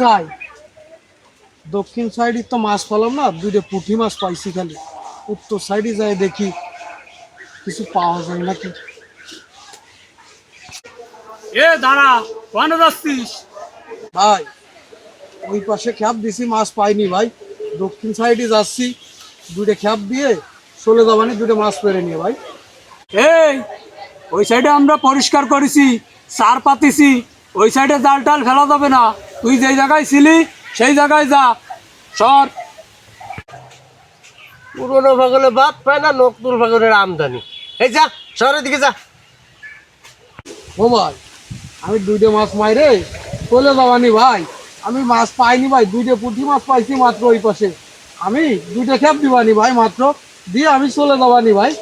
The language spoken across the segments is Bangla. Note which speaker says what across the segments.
Speaker 1: যাই দক্ষিণ সাইডে তো মাছ পেলাম না, দুইটা পুঁটি মাছ পাইছি, খালি উত্তর সাইডে যাই দেখি কিছু পাওয়া যায় নাকি।
Speaker 2: এ দাঁড়া, কেন যাচ্ছিস?
Speaker 1: ভাই ওই পাশে খ্যাপ দিছি, মাছ পাইনি ভাই, দক্ষিণ সাইডে যাচ্ছি, দুইটা খ্যাপ দিয়ে চলে যাবানি, দুটো মাছ পেরে নিয়ে ভাই।
Speaker 2: এই ওই সাইডে আমরা পরিষ্কার করেছি, সার পাতিছি, ওই সাইডে জাল টাল ফেলা যাবে না। তুই যেই জায়গায় ছিলি সেই জায়গায় যা, সর।
Speaker 3: পুরোনো ভাগলে বাদ পায় না, নতুন ভাগলের আমদানি। এই যা, শহরের দিকে যা।
Speaker 1: ও ভাই আমি দুইটা মাছ মাইরে চলে যাবানি ভাই, আমি মাছ পাইনি ভাই, দুইটা পুঁটি মাছ পাইছি মাত্র ওই পাশে, আমি দুইটা খ্যাপ দিবানি ভাই মাত্র, দিয়ে আমি চলে যাবানি ভাই।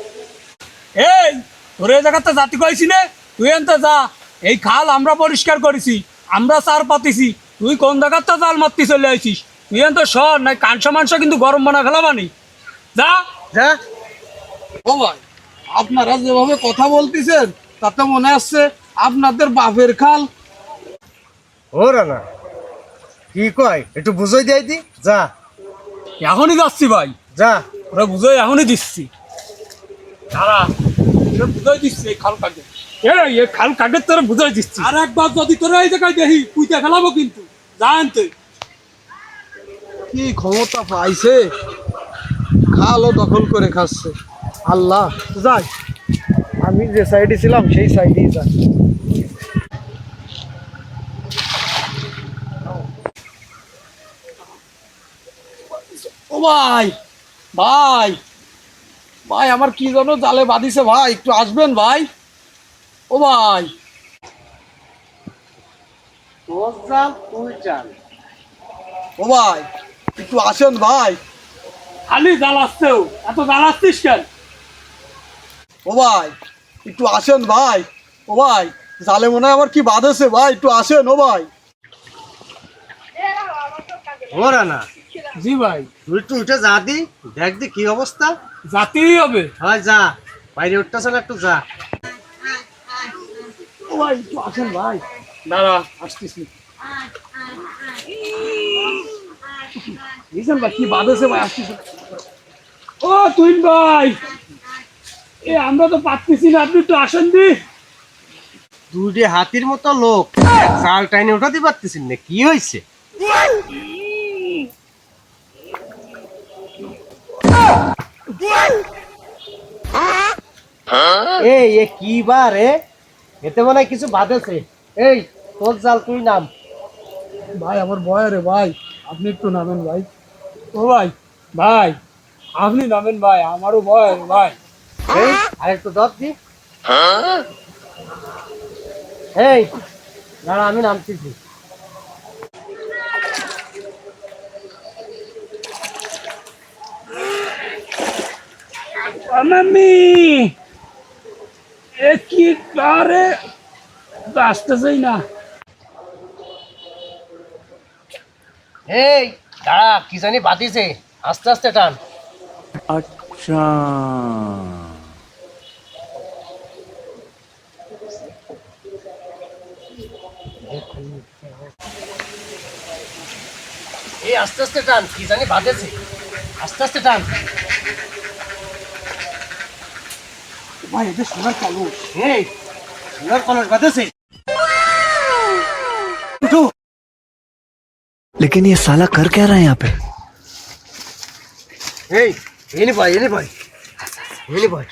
Speaker 2: এই তোর এই জায়গাতে জাতি কইছি নে, তুই এনতে যা। এই খাল আমরা পরিষ্কার করেছি, আমরা সার পাতিছি, তুই কোন জায়গাতে জাল মারতে চলে আইছিস? তুই এনতে সর, নাই কাঁচা মাংস কিন্তু গরম বানা ফেলাবানি, যা।
Speaker 3: যা।
Speaker 1: ও ভাই আপনারা যেভাবে কথা বলতেছেন তাতে মনে হচ্ছে আপনাদের বাপের খাল।
Speaker 3: ওরা না কি কয় একটু বুঝাই দেয় দি, যা
Speaker 2: এখনই যাচ্ছি ভাই,
Speaker 3: যা।
Speaker 2: ওরা বুঝাই এখনই দিচ্ছি, দাঁড়া, ওরা বুঝাই দিচ্ছি এই খাল কাকে। এই খাল কাকে তোরা বুঝাই দিচ্ছি, আর একবার যদি তোরা এই জায়গায় দেখি পুঁতে ফেলাবো কিন্তু, জানতে।
Speaker 1: কি ক্ষমতা পাইছে, খালও দখল করে খাচ্ছে। আল্লাহ যাই, আমি যে সাইডে ছিলাম সেই সাইডেই যাই। ও ভাই ভাই ভাই আমার কি যেন জালে বাঁধিছে ভাই, একটু আসবেন ভাই। ও ভাই
Speaker 3: তোর জাল তুই জাল।
Speaker 1: ও ভাই একটু আসেন ভাই।
Speaker 2: খালি জ্বালাচ্ছেও, এত জ্বালাচ্ছিস কেন?
Speaker 1: ও ভাই একটু আসেন ভাই। ও ভাই জালে মনে হয় আমার কি বাঁধেছে ভাই, একটু আসেন ও ভাই।
Speaker 3: ওরা না
Speaker 2: জি ভাই,
Speaker 3: তুই একটু উঠে যা দি, দেখ দি কি অবস্থা।
Speaker 2: জাতেই হবে।
Speaker 3: হয় যা, বাইরে উঠতেছে না, একটু যা।
Speaker 1: ও ভাই একটু আসেন ভাই।
Speaker 2: দাঁড়া, আসতেছি।
Speaker 1: বুঝছেন ভাই কি বাঁধেছে ভাই, আসতেছে।
Speaker 2: ও তুই ভাই, এ আমরা তো পারতেছি না, আপনি একটু আসেন দি।
Speaker 3: দুইটি হাতির মতো লোক জাল টাইনে উঠাতে পারতেছিস না, কি হয়েছে? এই এ কি বারে, এতে মনে হয় কিছু বাঁধেছে। এই তোর জাল তুই নাম।
Speaker 1: ভাই আমার ভয় রে ভাই, আপনি একটু নামেন ভাই।
Speaker 2: ও ভাই, ভাই আপনি নামেন ভাই, আমারও ভয় ভাই।
Speaker 3: এই আর একটু দর দি। এই দাঁড়া, আমি নামতেছি।
Speaker 2: মাম্মি এ কি করে, আসতেছেই না।
Speaker 3: এই দাঁড়া, কি জানি বাঁধিছে, আস্তে আস্তে টান।
Speaker 2: আচ্ছা,
Speaker 3: এই আস্তে আস্তে টান, কি জানি বাঁধেছে, আস্তে আস্তে টান।
Speaker 1: ভাই এদের সোনার কলস।
Speaker 3: এই সোনার কলস বাঁধেছে।
Speaker 4: लेकिन ये साला कर क्या रहा है यहाँ पे?
Speaker 3: এই এনে ভাই, এনে ভাই, এনে ভাই।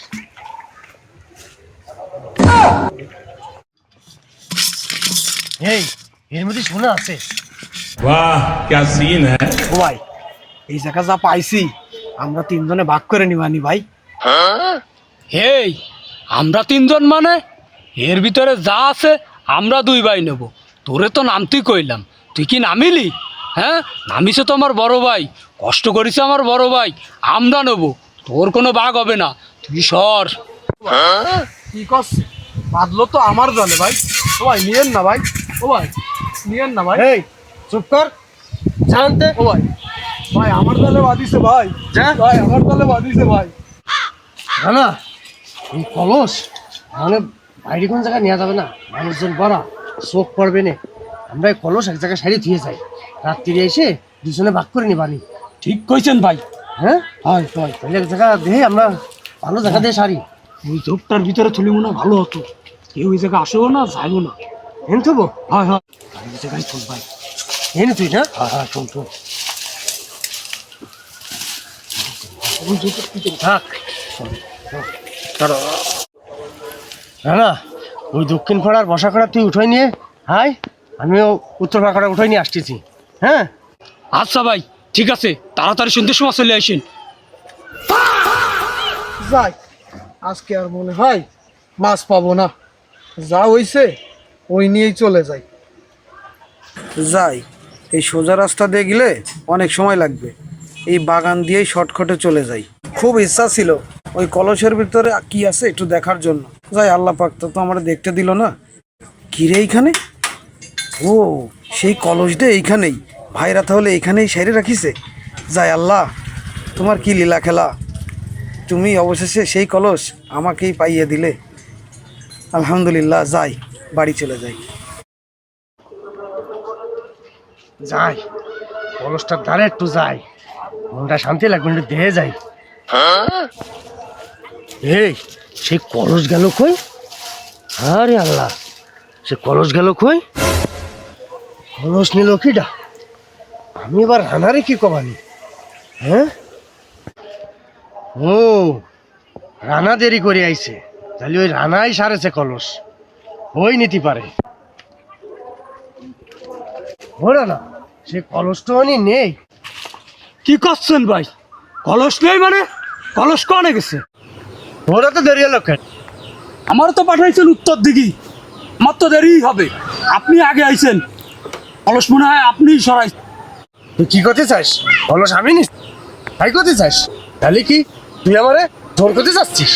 Speaker 3: এই এর মধ্যে সোনা আছে।
Speaker 5: वाह क्या सीन है।
Speaker 1: ও ভাই এই জায়গা যা পাইছি আমরা তিনজনে ভাগ করে নিবানি ভাই।
Speaker 2: এই আমরা তিনজন মানে, এর ভিতরে যা আছে আমরা দুই ভাই নেব। তোরে তো নামতেই কইলাম, তুই কি নামিলি? হ্যাঁ নামিছে তো আমার বড় ভাই, কষ্ট করেছে আমার বড় ভাই, আমরা নেব, তোর কোনো ভাগ হবে না, তুই সর।
Speaker 1: কি করছে, বাঁধলো তো আমার জালে ভাই। ও ভাই নিয়েন না ভাই, ও ভাই নিয়েন না ভাই।
Speaker 3: এই চুপ কর, জানতে।
Speaker 1: ও ভাই ভাই আমার জালে বাঁধিছে ভাই,
Speaker 3: যা।
Speaker 1: ভাই আমার জালে বাঁধিছে ভাই।
Speaker 3: না এই কলস মানে বাইরে কোন জায়গায় নেওয়া যাবে না, মানুষজন বড়া চোখ পড়বে না। আমরা এই কলস এক জায়গায় সারি দিয়ে যাই, রাত্রিরে এসে দুজনে ভাগ করে নিবানি।
Speaker 2: ঠিক কইছেন ভাই।
Speaker 3: হ্যাঁ,
Speaker 2: হয় হয়,
Speaker 3: তাহলে এক জায়গা দিয়ে আমরা ভালো জায়গা দিয়ে সারি।
Speaker 2: ওই ঝোপটার ভিতরে থলি মনে হয় ভালো হতো, কেউ ওই জায়গায় আসেও না যাইও না।
Speaker 3: হেন থবো,
Speaker 2: হয় হয়, ওই জায়গায় চল ভাই।
Speaker 3: হেন তুই না,
Speaker 2: হ্যাঁ হ্যাঁ, চল চল।
Speaker 3: থাক। না ওই দক্ষিণ পাড়ার বসা করা তুই উঠাই নিয়ে হাই, আমিও উত্তর পাড়া উঠাই নিয়ে আসতেছি। হ্যাঁ,
Speaker 2: আচ্ছা ভাই, ঠিক আছে, তাড়াতাড়ি সন্ধ্যের সময় চলে আসেন।
Speaker 1: যাই, আজকে আর মনে হয় মাছ পাবো না। যা হইছে ওই নিয়েই চলে যাই। যাই, এই সোজা রাস্তা দিয়ে গেলে অনেক সময় লাগবে, এই বাগান দিয়েই শর্টকাটে চলে যাই। খুব ইচ্ছা ছিল ওই কলসের ভিতরে কি আছে একটু দেখার জন্য। যাই, আল্লাহ পাক তো আমার দেখতে দিল না। কিরে এইখানে, ও সেই কলসটা এইখানেই, ভাইরা তাহলে এইখানেই সাইরে রাখিছে। যাই আল্লাহ, তোমার কি লীলা খেলা, তুমি অবশেষে সেই কলস আমাকেই পাইয়ে দিলে। আলহামদুলিল্লাহ, যাই, বাড়ি চলে যাই।
Speaker 3: যাই কলসটার ধারে একটু যাই, মনটা শান্তি লাগবে, একটু দেহে যাই। এই সেই কলস গেল কই? আরে আল্লাহ, সে কলস গেল কই? কলস নিল কিডা? আমি এবার রানারে কি কমানি? হ্যাঁ, ও রানা দেরি করে আইছে, তাহলে ওই রানাই সারেছে কলস, ওই নিতে পারে। ওরা না, সে কলসটা উনি নেই।
Speaker 2: কি করছেন ভাই? কলস নেই মানে? কলস কনে গেছে?
Speaker 3: ওরা তো দেরি হলো কেন?
Speaker 2: আমারও তো পাঠাইছেন উত্তর দিকে, আমার তো দেরি হবে। আপনি আগে আইছেন, কলস মনে হয় আপনিই সরাই।
Speaker 3: তুই কি করতে চাস? কলস আমি নিস, তাই করতে চাস? তাহলে কি তুই আমারে জোর করতে চাচ্ছিস?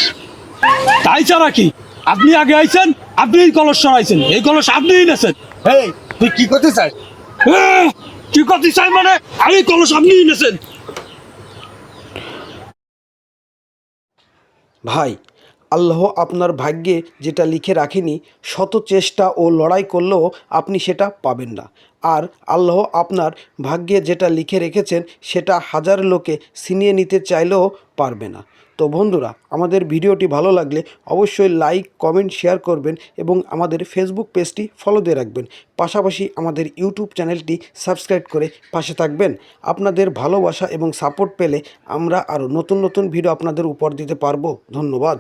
Speaker 2: তাই ছাড়া কি? আপনি আগে আইছেন, আপনিই কলস সরাইছেন, এই কলস আপনিই নেছেন।
Speaker 3: এই তুই কি করতে চাস?
Speaker 2: কি করতে চাই মানে? আমি কলস আপনিই নেছেন।
Speaker 1: ভাই, আল্লাহ আপনার ভাগ্যে যেটা লিখে রাখেনি, শত চেষ্টা ও লড়াই করলেও আপনি সেটা পাবেন না। আর আল্লাহ আপনার ভাগ্যে যেটা লিখে রেখেছেন সেটা হাজার লোকে ছিনিয়ে নিতে চাইলেও পারবে না। তো বন্ধুরা, আমাদের ভিডিওটি ভালো লাগলে অবশ্যই লাইক, কমেন্ট, শেয়ার করবেন এবং আমাদের ফেসবুক পেজটি ফলো দিয়ে রাখবেন। পাশাপাশি আমাদের ইউটিউব চ্যানেলটি সাবস্ক্রাইব করে পাশে থাকবেন। আপনাদের ভালোবাসা এবং সাপোর্ট পেলে আমরা আরও নতুন নতুন ভিডিও আপনাদের উপর দিতে পারবো। ধন্যবাদ।